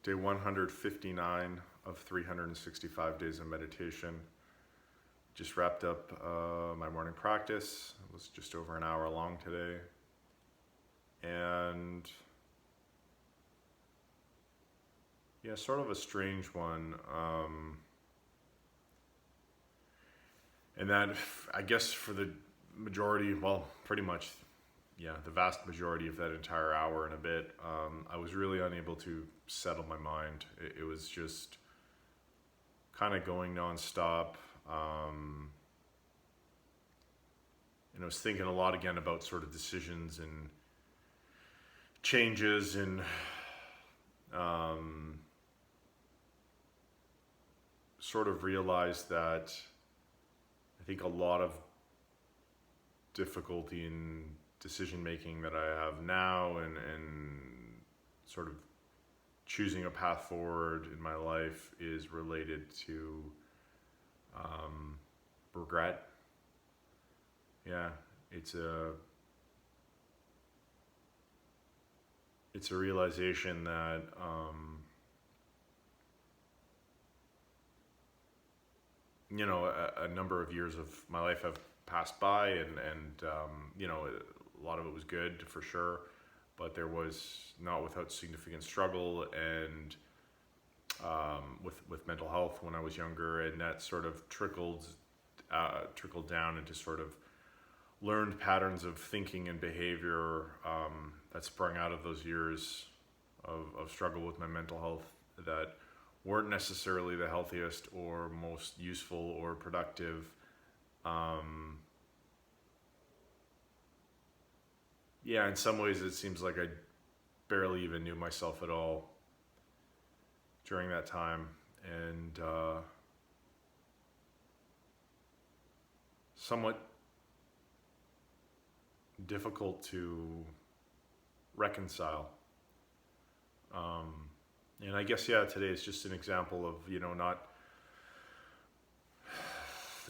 Day 159 of 365 days of meditation. Just wrapped up my morning practice. It was just over an hour long today. And yeah, sort of a strange one. And that, I guess, for the majority, well, pretty much, yeah, the vast majority of that entire hour and a bit, I was really unable to settle my mind. It was just kind of going nonstop. And I was thinking a lot again about sort of decisions and changes and sort of realized that I think a lot of difficulty in decision making that I have now and sort of choosing a path forward in my life is related to regret. Yeah, it's a realization that a number of years of my life have passed by, and a lot of it was good for sure, but there was not without significant struggle and with mental health when I was younger, and that sort of trickled down into sort of learned patterns of thinking and behavior that sprung out of those years of struggle with my mental health that weren't necessarily the healthiest or most useful or productive. Yeah, in some ways it seems like I barely even knew myself at all during that time, and somewhat difficult to reconcile. And I guess, yeah, today is just an example of,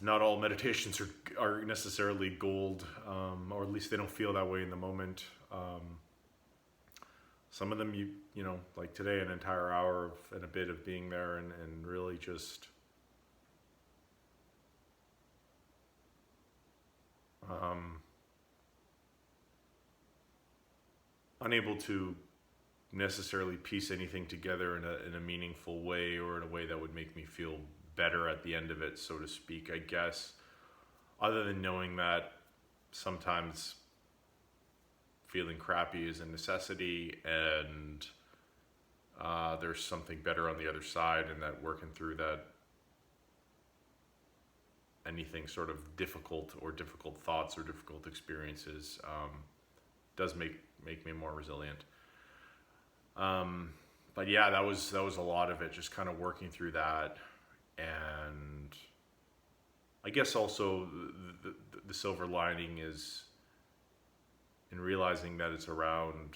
not all meditations are necessarily gold, or at least they don't feel that way in the moment. Some of them, like today, an entire hour and a bit of being there and really just unable to necessarily piece anything together in a meaningful way, or in a way that would make me feel better at the end of it, so to speak, I guess, other than knowing that sometimes feeling crappy is a necessity, and there's something better on the other side, and that working through that anything sort of difficult thoughts or difficult experiences does make me more resilient. But yeah, that was a lot of it, just kind of working through that. And I guess also the silver lining is in realizing that it's around,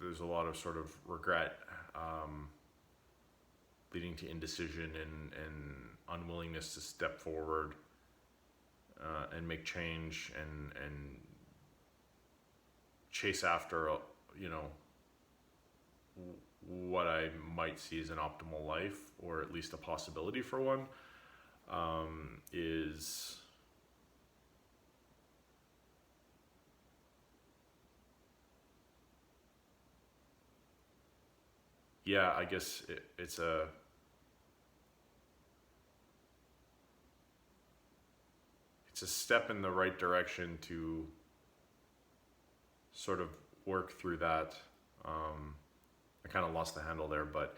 there's a lot of sort of regret leading to indecision and unwillingness to step forward and make change and chase after what I might see as an optimal life, or at least a possibility for one, is yeah, I guess it's a step in the right direction to sort of work through that. I kind of lost the handle there, but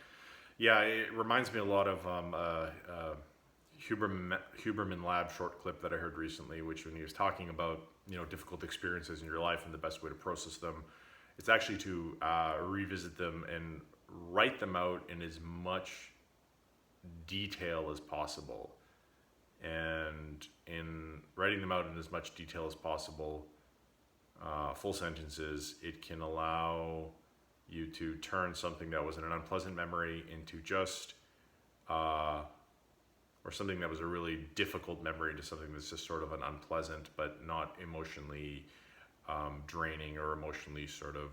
yeah, it reminds me a lot of Huberman Lab short clip that I heard recently, which when he was talking about difficult experiences in your life and the best way to process them, it's actually to revisit them and write them out in as much detail as possible. And in writing them out in as much detail as possible, full sentences, it can allow you to turn something that was an unpleasant memory into just, or something that was a really difficult memory into something that's just sort of an unpleasant but not emotionally draining or emotionally sort of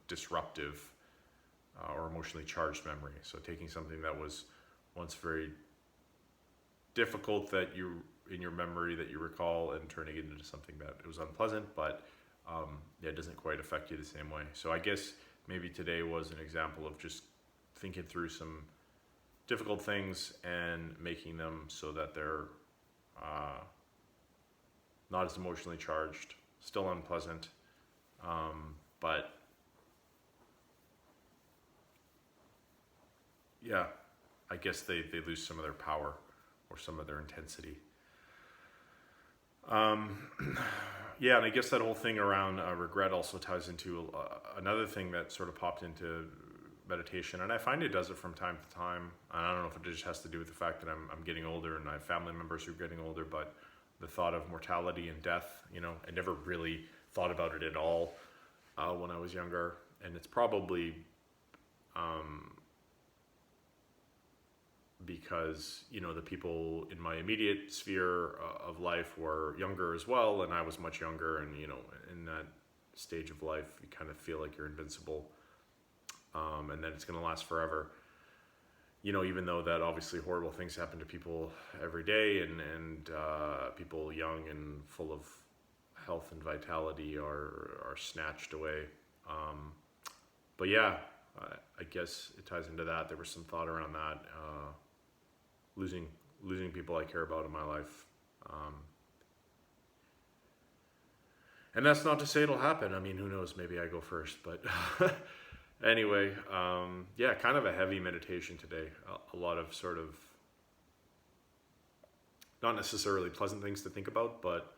disruptive or emotionally charged memory. So taking something that was once very difficult that you in your memory that you recall and turning it into something that it was unpleasant, but it doesn't quite affect you the same way. So I guess maybe today was an example of just thinking through some difficult things and making them so that they're not as emotionally charged, still unpleasant, but yeah, I guess they lose some of their power or some of their intensity. Yeah, and I guess that whole thing around regret also ties into another thing that sort of popped into meditation, and I find it does it from time to time. And I don't know if it just has to do with the fact that I'm getting older and I have family members who are getting older, but the thought of mortality and death, I never really thought about it at all when I was younger, and it's probably because the people in my immediate sphere of life were younger as well, and I was much younger, and in that stage of life you kind of feel like you're invincible, and that it's going to last forever, even though that obviously horrible things happen to people every day, and people young and full of health and vitality are snatched away, but yeah, I guess it ties into that. There was some thought around that, losing people I care about in my life. And that's not to say it'll happen. I mean, who knows? Maybe I go first. But anyway, yeah, kind of a heavy meditation today. A lot of sort of not necessarily pleasant things to think about, but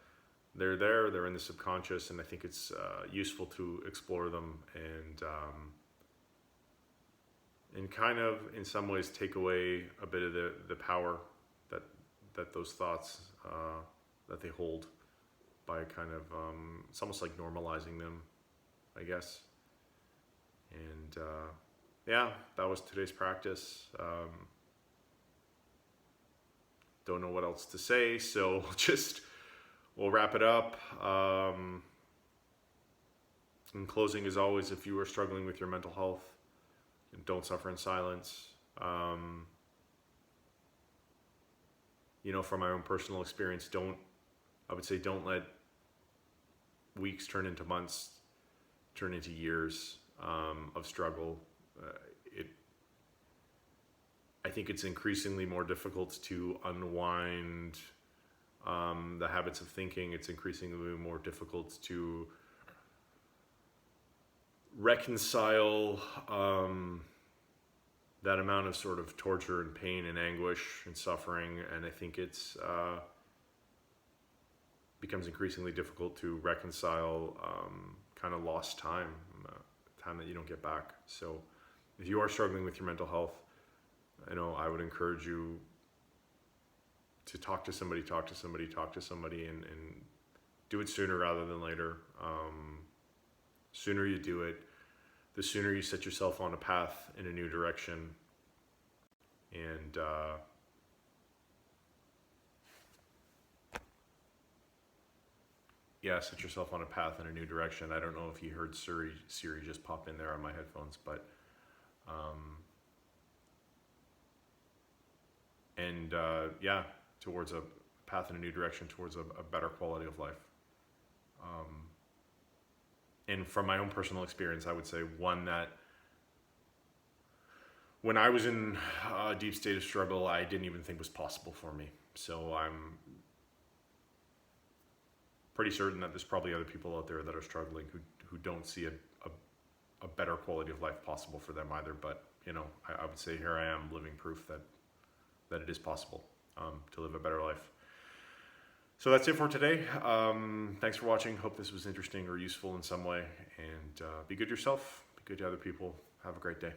they're there. They're in the subconscious, and I think it's useful to explore them and kind of in some ways take away a bit of the power that those thoughts that they hold by kind of it's almost like normalizing them, I guess. And yeah, that was today's practice. Don't know what else to say, so we'll wrap it up. In closing, as always, if you are struggling with your mental health, don't suffer in silence. From my own personal experience, don't let weeks turn into months, turn into years of struggle. I think it's increasingly more difficult to unwind the habits of thinking. It's increasingly more difficult to reconcile that amount of sort of torture and pain and anguish and suffering, and I think it's becomes increasingly difficult to reconcile kind of lost time that you don't get back. So if you are struggling with your mental health, I would encourage you to talk to somebody, and do it sooner rather than later. Sooner you do it, the sooner you set yourself on a path in a new direction. And yeah, set yourself on a path in a new direction. I don't know if you heard Siri just pop in there on my headphones, but yeah, towards a path in a new direction, towards a better quality of life. And from my own personal experience, I would say one that when I was in a deep state of struggle, I didn't even think was possible for me. So I'm pretty certain that there's probably other people out there that are struggling who don't see a better quality of life possible for them either. But I would say here I am living proof that it is possible to live a better life. So that's it for today. Thanks for watching. Hope this was interesting or useful in some way. And be good to yourself. Be good to other people. Have a great day.